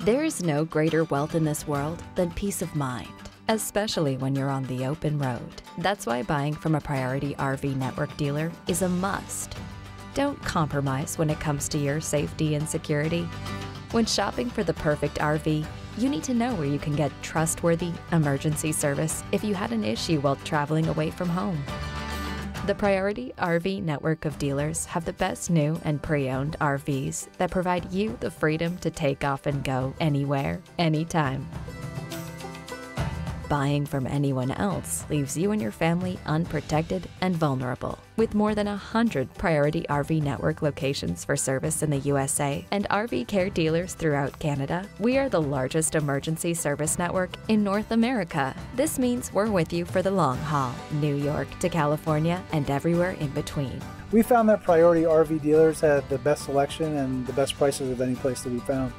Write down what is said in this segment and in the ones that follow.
There's no greater wealth in this world than peace of mind, especially when you're on the open road. That's why buying from a PriorityRV Network dealer is a must. Don't compromise when it comes to your safety and security. When shopping for the perfect RV, you need to know where you can get trustworthy emergency service if you had an issue while traveling away from home. The PriorityRV Network of dealers have the best new and pre-owned RVs that provide you the freedom to take off and go anywhere, anytime. Buying from anyone else leaves you and your family unprotected and vulnerable. With more than 100 PriorityRV Network locations for service in the USA and RV care dealers throughout Canada, we are the largest emergency service network in North America. This means we're with you for the long haul, New York to California and everywhere in between. We found that PriorityRV Dealers had the best selection and the best prices of any place that we found.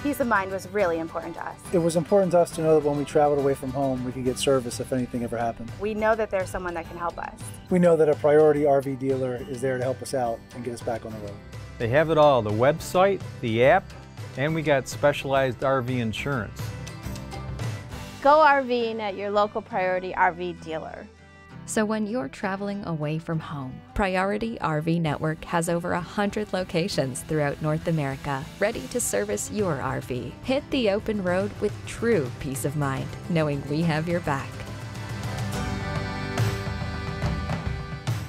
Peace of mind was really important to us. It was important to us to know that when we traveled away from home, we could get service if anything ever happened. We know that there's someone that can help us. We know that a PriorityRV dealer is there to help us out and get us back on the road. They have it all, the website, the app, and we got specialized RV insurance. Go RVing at your local PriorityRV dealer. So when you're traveling away from home, PriorityRV Network has over 100 locations throughout North America, ready to service your RV. Hit the open road with true peace of mind, knowing we have your back.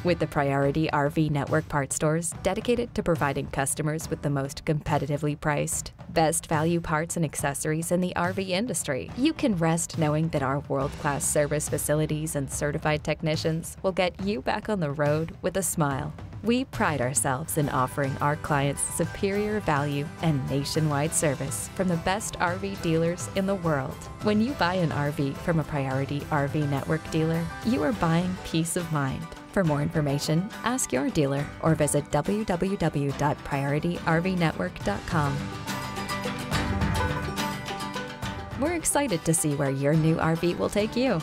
With the PriorityRV Network part stores dedicated to providing customers with the most competitively priced, best value parts and accessories in the RV industry, you can rest knowing that our world-class service facilities and certified technicians will get you back on the road with a smile. We pride ourselves in offering our clients superior value and nationwide service from the best RV dealers in the world. When you buy an RV from a PriorityRV Network dealer, you are buying peace of mind. For more information, ask your dealer or visit www.PriorityRVNetwork.com. We're excited to see where your new RV will take you.